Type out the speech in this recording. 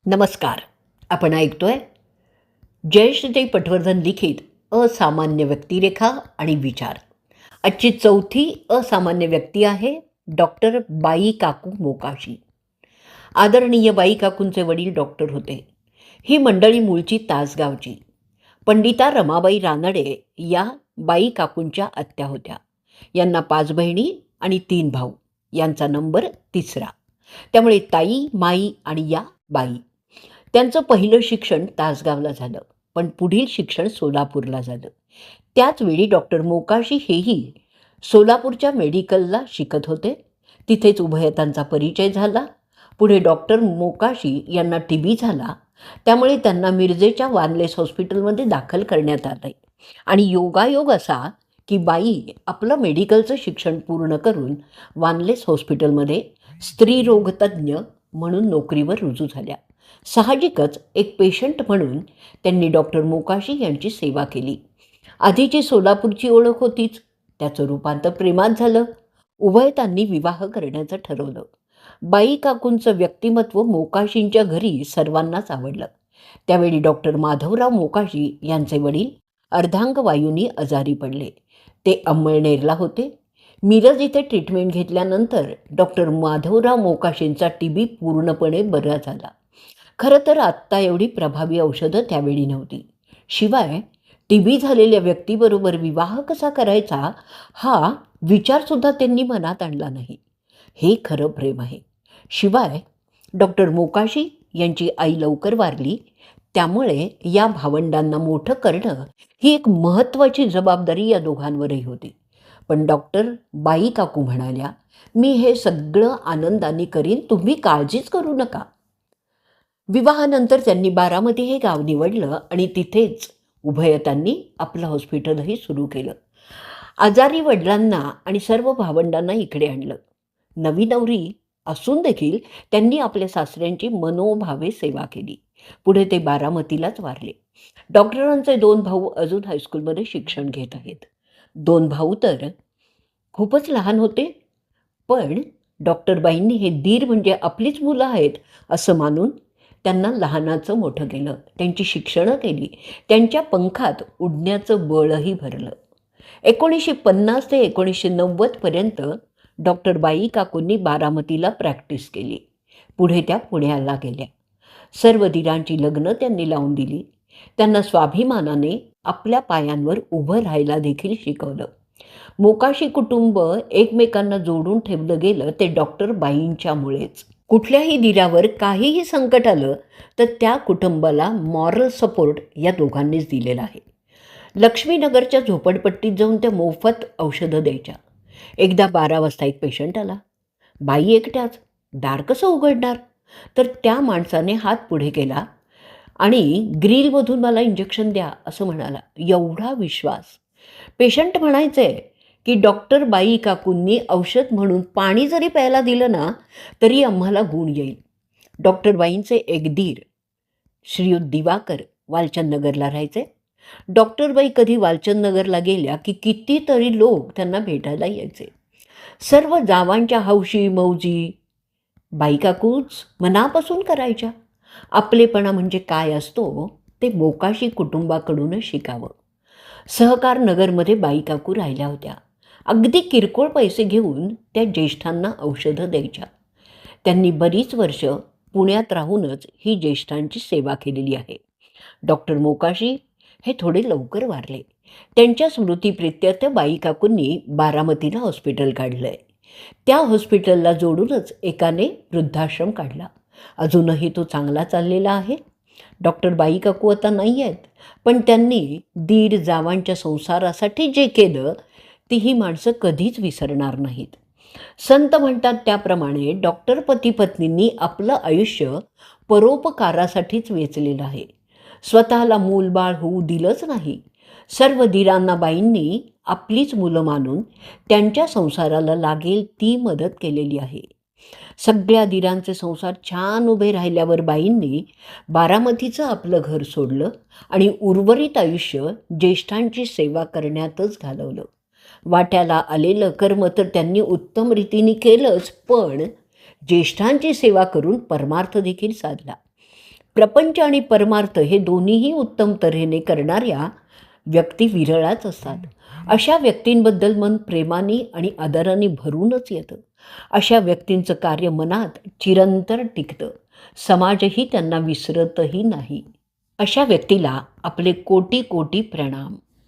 नमस्कार. आपण ऐकतोय जयश्रीताई पटवर्धन लिखित असामान्य व्यक्तिरेखा आणि विचार. आजची चौथी असामान्य व्यक्ती आहे डॉक्टर बाई काकू मोकाशी. आदरणीय बाई काकूंचे वडील डॉक्टर होते. ही मंडळी मूळची तासगावची. पंडिता रमाबाई रानडे या बाई काकूंच्या आत्या होत्या. यांना 5 बहिणी आणि 3 भाऊ. यांचा नंबर 3रा. त्यामुळे ताई, माई आणि या बाई. त्यांचं पहिलं शिक्षण तासगावला झालं, पण पुढील शिक्षण सोलापूरला झालं. त्याचवेळी डॉक्टर मोकाशी हेही सोलापूरच्या मेडिकलला शिकत होते. तिथेच उभयतांचा परिचय झाला. पुढे डॉक्टर मोकाशी यांना TB झाला. त्यामुळे त्यांना मिरजेच्या वानलेस हॉस्पिटलमध्ये दाखल करण्यात आले आणि योगायोग असा की बाई आपलं मेडिकलचं शिक्षण पूर्ण करून वानलेस हॉस्पिटलमध्ये स्त्रीरोगतज्ञ म्हणून नोकरीवर रुजू झाल्या. साहजिकच एक पेशंट म्हणून त्यांनी डॉक्टर मोकाशी यांची सेवा केली. आधीची सोलापूरची ओळख होतीच, त्याचं रूपांतर प्रेमात झालं. उभयतांनी विवाह करण्याचं ठरवलं. बाई काकूंचं व्यक्तिमत्व मोकाशींच्या घरी सर्वांनाच आवडलं. त्यावेळी डॉक्टर माधवराव मोकाशी यांचे वडील अर्धांगवायूंनी आजारी पडले. ते अंमळनेरला होते. मिरज इथे ट्रीटमेंट घेतल्यानंतर डॉक्टर माधवराव मोकाशींचा TB पूर्णपणे बरा झाला. खरं तर आत्ता एवढी प्रभावी औषधं त्यावेळी नव्हती. शिवाय TB झालेल्या व्यक्तीबरोबर विवाह कसा करायचा हा विचारसुद्धा त्यांनी मनात आणला नाही. हे खरं प्रेम आहे. शिवाय डॉक्टर मोकाशी यांची आई लवकर वारली. त्यामुळे या भावंडांना मोठं करणं ही एक महत्त्वाची जबाबदारी या दोघांवरही होती. पण डॉक्टर बाई काकू म्हणाल्या, मी हे सगळं आनंदाने करीन, तुम्ही काळजीच करू नका. विवाहानंतर त्यांनी बारामती हे गाव निवडलं आणि तिथेच उभयतांनी आपलं हॉस्पिटलही सुरू केलं. आजारी वडिलांना आणि सर्व भावंडांना इकडे आणलं. नवी नवरी असून देखील त्यांनी आपल्या सासऱ्यांची मनोभावे सेवा केली. पुढे ते बारामतीलाच वारले. डॉक्टरांचे 2 भाऊ अजून हायस्कूलमध्ये शिक्षण घेत आहेत. 2 भाऊ तर खूपच लहान होते, पण डॉक्टरबाईंनी हे दीर म्हणजे आपलीच मुलं आहेत असं मानून त्यांना लहानाचं मोठं केलं. त्यांची शिक्षणं केली. त्यांच्या पंखात उडण्याचं बळही भरलं. 1950 ते 1990पर्यंत डॉक्टर बाई काकूंनी बारामतीला प्रॅक्टिस केली. पुढे त्या पुण्याला गेल्या. सर्व दीरांची लग्न त्यांनी लावून दिली. त्यांना स्वाभिमानाने आपल्या पायांवर उभं राहायला देखील शिकवलं. मोकाशी कुटुंब एकमेकांना जोडून ठेवलं गेलं ते डॉक्टर बाईंच्यामुळेच. कुठल्याही दीरावर काहीही संकट आलं तर त्या कुटुंबाला मॉरल सपोर्ट या दोघांनीच दिलेला आहे. लक्ष्मीनगरच्या झोपडपट्टीत जाऊन त्या मोफत औषधं द्यायच्या. एकदा 12 वाजता एक पेशंट आला. बाई एकट्याच. दार कसं उघडणार? तर त्या माणसाने हात पुढे केला आणि ग्रिलमधून मला इंजेक्शन द्या असं म्हणाला. एवढा विश्वास. पेशंट म्हणायचे की डॉक्टर बाई काकूंनी औषध म्हणून पाणी जरी प्यायला दिलं ना तरी आम्हाला गुण येईल. डॉक्टर बाईंचे एक दीर श्रीयुत दिवाकर वालचंदनगरला राहायचे. डॉक्टरबाई कधी वालचंदनगरला गेल्या की कितीतरी लोक त्यांना भेटायला यायचे. सर्व जावांच्या हौशी मौजी बाई काकूच मनापासून करायच्या. आपलेपणा म्हणजे काय असतो ते मोकाशी कुटुंबाकडूनच शिकावं. सहकार नगरमध्ये बाई काकू राहिल्या होत्या. अगदी किरकोळ पैसे घेऊन त्या ज्येष्ठांना औषधं द्यायच्या. त्यांनी बरीच वर्ष पुण्यात राहूनच ही ज्येष्ठांची सेवा केलेली आहे. डॉक्टर मोकाशी हे थोडे लवकर वारले. त्यांच्या स्मृतीप्रित्यर्थ बाई काकूंनी बारामतीला हॉस्पिटल काढलं आहे. त्या हॉस्पिटलला जोडूनच एकाने वृद्धाश्रम काढला. अजूनही तो चांगला चाललेला आहे. डॉक्टर बाई काकू आता नाही आहेत, पण त्यांनी दीर जावांच्या संसारासाठी जे केलं ती ही माणसं कधीच विसरणार नाहीत. संत म्हणतात त्याप्रमाणे डॉक्टर पती पत्नींनी आपलं आयुष्य परोपकारासाठीच वेचलेलं आहे. स्वतःला मूलबाळ होऊ दिलंच नाही. सर्व दीरांना बाईंनी आपलीच मुलं मानून त्यांच्या संसाराला लागेल ती मदत केलेली आहे. सगळ्या दीरांचे संसार छान उभे राहिल्यावर बाईंनी बारामतीचं आपलं घर सोडलं आणि उर्वरित आयुष्य ज्येष्ठांची सेवा करण्यातच घालवलं. वाट्याला आलेलं कर्म तर त्यांनी उत्तम रीतीने केलंच, पण ज्येष्ठांची सेवा करून परमार्थ देखील साधला. प्रपंच आणि परमार्थ हे दोन्हीही उत्तम तऱ्हेने करणाऱ्या व्यक्ती विरळाच असतात. अशा व्यक्तींबद्दल मन प्रेमाने आणि आदराने भरूनच येतं. अशा व्यक्तींचं कार्य मनात चिरंतर टिकतं. समाजही त्यांना विसरतही नाही. अशा व्यक्तीला आपले कोटी कोटी प्रणाम.